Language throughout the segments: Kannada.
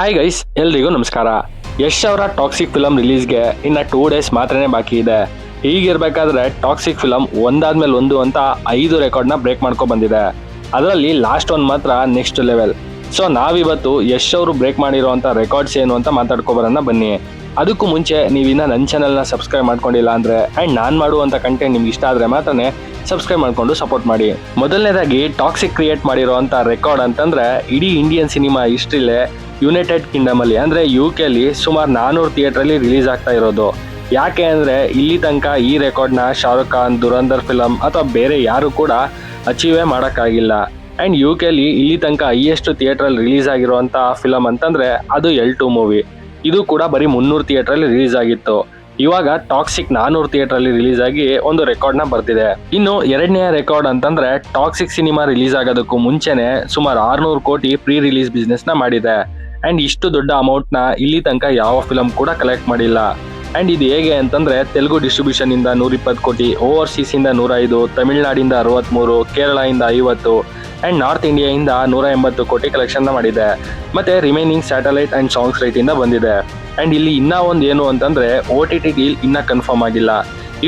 ಹಾಯ್ ಗೈಸ್, ಎಲ್ರಿಗೂ ನಮಸ್ಕಾರ. ಯಶ್ ಅವರ ಟಾಕ್ಸಿಕ್ ಫಿಲಂ ರಿಲೀಸ್ಗೆ ಇನ್ನು 2 ಡೇಸ್ ಮಾತ್ರನೇ ಬಾಕಿ ಇದೆ. ಹೀಗಿರ್ಬೇಕಾದ್ರೆ ಟಾಕ್ಸಿಕ್ ಫಿಲಂ ಒಂದಾದ್ಮೇಲೆ ಒಂದು ಅಂತ 5 ರೆಕಾರ್ಡ್ನ ಬ್ರೇಕ್ ಮಾಡ್ಕೊ ಬಂದಿದೆ. ಅದರಲ್ಲಿ ಲಾಸ್ಟ್ ಒಂದು ಮಾತ್ರ ನೆಕ್ಸ್ಟ್ ಲೆವೆಲ್. ಸೊ ನಾವಿವತ್ತು ಯಶ್ ಅವರು ಬ್ರೇಕ್ ಮಾಡಿರೋಂಥ ರೆಕಾರ್ಡ್ಸ್ ಏನು ಅಂತ ಮಾತಾಡ್ಕೊಬರೋಣ ಬನ್ನಿ. ಅದಕ್ಕೂ ಮುಂಚೆ ನೀವಿನ್ನ ನನ್ನ ಚಾನಲ್ನ ಸಬ್ಸ್ಕ್ರೈಬ್ ಮಾಡ್ಕೊಂಡಿಲ್ಲ ಅಂದರೆ ಆ್ಯಂಡ್ ನಾನು ಮಾಡುವಂಥ ಕಂಟೆಂಟ್ ನಿಮ್ಗೆ ಇಷ್ಟ ಆದರೆ ಮಾತ್ರನೇ ಸಬ್ಸ್ಕ್ರೈಬ್ ಮಾಡಿಕೊಂಡು ಸಪೋರ್ಟ್ ಮಾಡಿ. ಮೊದಲನೇದಾಗಿ ಟಾಕ್ಸಿಕ್ ಕ್ರಿಯೇಟ್ ಮಾಡಿರೋಂಥ ರೆಕಾರ್ಡ್ ಅಂತಂದರೆ ಇಡೀ ಇಂಡಿಯನ್ ಸಿನಿಮಾ ಹಿಸ್ಟ್ರಿಲೇ ಯುನೈಟೆಡ್ ಕಿಂಗ್ಡಮ್ ಅಲ್ಲಿ ಅಂದರೆ UK ಸುಮಾರು 400 ಥಿಯೇಟ್ರಲ್ಲಿ ರಿಲೀಸ್ ಆಗ್ತಾ ಇರೋದು. ಯಾಕೆ ಅಂದರೆ ಇಲ್ಲಿ ತನಕ ಈ ರೆಕಾರ್ಡ್ನ ಶಾರುಖ್ ಖಾನ್, ದುರಂಧರ್ ಫಿಲಮ್ ಅಥವಾ ಬೇರೆ ಯಾರು ಕೂಡ ಅಚೀವೇ ಮಾಡೋಕ್ಕಾಗಿಲ್ಲ. ಆ್ಯಂಡ್ UK ಇಲ್ಲಿ ತನಕ ಹೈಯೆಸ್ಟ್ ಥಿಯೇಟ್ರಲ್ಲಿ ರಿಲೀಸ್ ಆಗಿರುವಂಥ ಫಿಲಮ್ ಅಂತಂದರೆ ಅದು L2 ಮೂವಿ. ಇದು ಕೂಡ ಬರೀ 300 ಥಿಯೇಟ್ರಲ್ಲಿ ರಿಲೀಸ್ ಆಗಿತ್ತು. ಇವಾಗ ಟಾಕ್ಸಿಕ್ 400 ಥಿಯೇಟ್ರಲ್ಲಿ ರಿಲೀಸ್ ಆಗಿ ಒಂದು ರೆಕಾರ್ಡ್ನ ಬರ್ತಿದೆ. ಇನ್ನು ಎರಡನೇ ರೆಕಾರ್ಡ್ ಅಂತಂದ್ರೆ ಟಾಕ್ಸಿಕ್ ಸಿನಿಮಾ ರಿಲೀಸ್ ಆಗೋದಕ್ಕೂ ಮುಂಚೆನೆ ಸುಮಾರು 600 ಕೋಟಿ ಪ್ರೀ ರಿಲೀಸ್ ಬಿಸ್ನೆಸ್ನ ಮಾಡಿದೆ. ಆ್ಯಂಡ್ ಇಷ್ಟು ದೊಡ್ಡ ಅಮೌಂಟ್ನ ಇಲ್ಲಿ ತನಕ ಯಾವ ಫಿಲಮ್ ಕೂಡ ಕಲೆಕ್ಟ್ ಮಾಡಿಲ್ಲ. ಆ್ಯಂಡ್ ಇದು ಹೇಗೆ ಅಂತಂದರೆ ತೆಲುಗು ಡಿಸ್ಟ್ರಿಬ್ಯೂಷನಿಂದ 120 ಕೋಟಿ, ಓವರ್ಸೀಸಿಂದ 105, ತಮಿಳ್ನಾಡಿಂದ 63, ಕೇರಳದಿಂದ 50 ಆ್ಯಂಡ್ ನಾರ್ತ್ ಇಂಡಿಯಾಯಿಂದ 180 ಕೋಟಿ ಕಲೆಕ್ಷನ್ನ ಮಾಡಿದೆ. ಮತ್ತು ರಿಮೈನಿಂಗ್ ಸ್ಯಾಟಲೈಟ್ ಆ್ಯಂಡ್ ಸಾಂಗ್ಸ್ ರೈಟಿಂದ ಬಂದಿದೆ. ಆ್ಯಂಡ್ ಇಲ್ಲಿ ಇನ್ನೂ ಒಂದು ಏನು ಅಂತಂದರೆ OTT ಡೀಲ್ ಇನ್ನೂ ಕನ್ಫರ್ಮ್ ಆಗಿಲ್ಲ.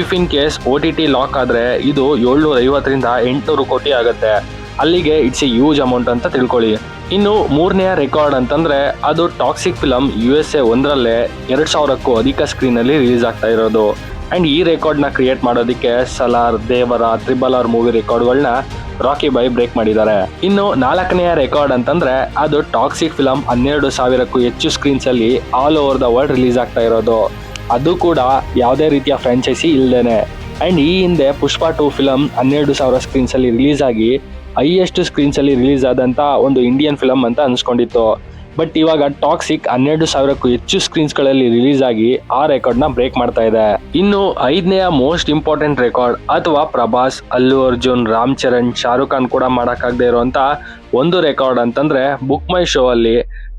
If in case OTT lock ಆದರೆ ಇದು 750ರಿಂದ 800 ಕೋಟಿ ಆಗುತ್ತೆ. ಅಲ್ಲಿಗೆ ಇಟ್ಸ್ ಎ ಹ್ಯೂಜ್ ಅಮೌಂಟ್ ಅಂತ ತಿಳ್ಕೊಳ್ಳಿ. ಇನ್ನು ಮೂರನೆಯ ರೆಕಾರ್ಡ್ ಅಂತಂದರೆ ಅದು ಟಾಕ್ಸಿಕ್ ಫಿಲಮ್ USA ಒಂದರಲ್ಲೇ 2000ಕ್ಕೂ ಅಧಿಕ ಸ್ಕ್ರೀನಲ್ಲಿ ರಿಲೀಸ್ ಆಗ್ತಾ ಇರೋದು. ಆ್ಯಂಡ್ ಈ ರೆಕಾರ್ಡ್ನ ಕ್ರಿಯೇಟ್ ಮಾಡೋದಕ್ಕೆ ಸಲಾರ್, ದೇವರ, RRR ಮೂವಿ ರೆಕಾರ್ಡ್ಗಳನ್ನ ರಾಕಿ ಬಾಯ್ ಬ್ರೇಕ್ ಮಾಡಿದ್ದಾರೆ. ಇನ್ನು ನಾಲ್ಕನೆಯ ರೆಕಾರ್ಡ್ ಅಂತಂದರೆ ಅದು ಟಾಕ್ಸಿಕ್ ಫಿಲಮ್ 12,000ಕ್ಕೂ ಹೆಚ್ಚು ಸ್ಕ್ರೀನ್ಸಲ್ಲಿ all over the world release ಆಗ್ತಾ ಇರೋದು. ಅದು ಕೂಡ ಯಾವುದೇ ರೀತಿಯ ಫ್ರಾಂಚೈಸಿ ಇಲ್ಲದೇನೆ. ಆ್ಯಂಡ್ ಈ ಹಿಂದೆ ಪುಷ್ಪ 2 ಫಿಲಮ್ 12,000 ಸ್ಕ್ರೀನ್ಸಲ್ಲಿ ರಿಲೀಸ್ ಆಗಿ ಹೈಯೆಸ್ಟ್ ಸ್ಕ್ರೀನ್ಸಲ್ಲಿ ರಿಲೀಸ್ ಆದಂಥ ಒಂದು ಇಂಡಿಯನ್ ಫಿಲಮ್ ಅಂತ ಅನ್ಸ್ಕೊಂಡಿತ್ತು. ಬಟ್ ಇವಾಗ ಟಾಕ್ಸಿಕ್ 12,000ಕ್ಕೂ ಹೆಚ್ಚು ಸ್ಕ್ರೀನ್ಸ್ಗಳಲ್ಲಿ ರಿಲೀಸ್ ಆಗಿ ಆ ರೆಕಾರ್ಡ್ನ ಬ್ರೇಕ್ ಮಾಡ್ತಾ ಇದೆ. ಇನ್ನು ಐದನೆಯ ಮೋಸ್ಟ್ ಇಂಪಾರ್ಟೆಂಟ್ ರೆಕಾರ್ಡ್ ಅಥವಾ ಪ್ರಭಾಸ್, ಅಲ್ಲು ಅರ್ಜುನ್, ರಾಮ್ ಚರಣ್, ಶಾರುಖ್ ಖಾನ್ ಕೂಡ ಮಾಡೋಕ್ಕಾಗದೇ ಇರುವಂಥ ಒಂದು ರೆಕಾರ್ಡ್ ಅಂತಂದರೆ ಬುಕ್ ಮೈ ಶೋ ಅಲ್ಲಿ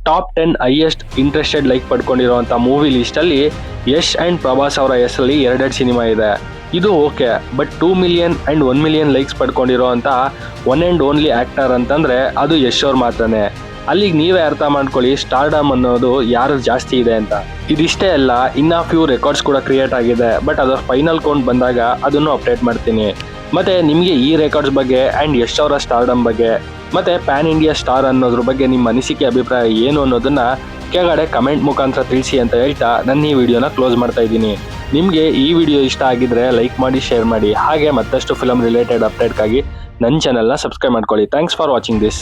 ಟಾಪ್ 10 ಹೈಯೆಸ್ಟ್ ಇಂಟ್ರೆಸ್ಟೆಡ್ ಲೈಕ್ ಪಡ್ಕೊಂಡಿರುವಂಥ ಮೂವಿ ಲಿಸ್ಟಲ್ಲಿ ಯಶ್ ಆ್ಯಂಡ್ ಪ್ರಭಾಸ್ ಅವರ ಹೆಸರಲ್ಲಿ 2 ಸಿನಿಮಾ ಇದೆ. ಇದು okay, but 2 million and 1 million likes ಪಡ್ಕೊಂಡಿರೋ ಅಂಥ ಒನ್ ಆ್ಯಂಡ್ ಓನ್ಲಿ ಆ್ಯಕ್ಟರ್ ಅಂತಂದರೆ ಅದು ಯಶ್ ಅವ್ರು ಮಾತ್ರನೇ. ಅಲ್ಲಿಗೆ ನೀವೇ ಅರ್ಥ ಮಾಡ್ಕೊಳ್ಳಿ ಸ್ಟಾರ್ಡಮ್ ಅನ್ನೋದು ಯಾರು ಜಾಸ್ತಿ ಇದೆ ಅಂತ. ಇದಿಷ್ಟೇ ಅಲ್ಲ, ಇನ್ನೂ ಫ್ಯೂ ರೆಕಾರ್ಡ್ಸ್ ಕೂಡ ಕ್ರಿಯೇಟ್ ಆಗಿದೆ. ಬಟ್ ಅದರ ಫೈನಲ್ ಕೌಂಟ್ ಬಂದಾಗ ಅದನ್ನು ಅಪ್ಡೇಟ್ ಮಾಡ್ತೀನಿ. ಮತ್ತು ನಿಮಗೆ ಈ ರೆಕಾರ್ಡ್ಸ್ ಬಗ್ಗೆ ಆ್ಯಂಡ್ ಯಶ್ ಅವರ ಸ್ಟಾರ್ಡಮ್ ಬಗ್ಗೆ ಮತ್ತು ಪ್ಯಾನ್ ಇಂಡಿಯಾ ಸ್ಟಾರ್ ಅನ್ನೋದ್ರ ಬಗ್ಗೆ ನಿಮ್ಮ ಅನಿಸಿಕೆ, ಅಭಿಪ್ರಾಯ ಏನು ಅನ್ನೋದನ್ನು ಕೆಳಗಡೆ ಕಮೆಂಟ್ ಮುಖಾಂತರ ತಿಳಿಸಿ ಅಂತ ಹೇಳ್ತಾ ನನ್ನ ಈ ವಿಡಿಯೋನ ಕ್ಲೋಸ್ ಮಾಡ್ತಾ ಇದ್ದೀನಿ. ನಿಮಗೆ ಈ ವಿಡಿಯೋ ಇಷ್ಟ ಆಗಿದ್ರೆ ಲೈಕ್ ಮಾಡಿ, ಶೇರ್ ಮಾಡಿ. ಹಾಗೆ ಮತ್ತಷ್ಟು ಫಿಲಮ್ ರಿಲೇಟೆಡ್ ಅಪ್ಡೇಟ್ಗಾಗಿ ನನ್ನ ಚಾನಲ್ನ ಸಬ್ಸ್ಕ್ರೈಬ್ ಮಾಡ್ಕೊಳ್ಳಿ. Thanks for watching this.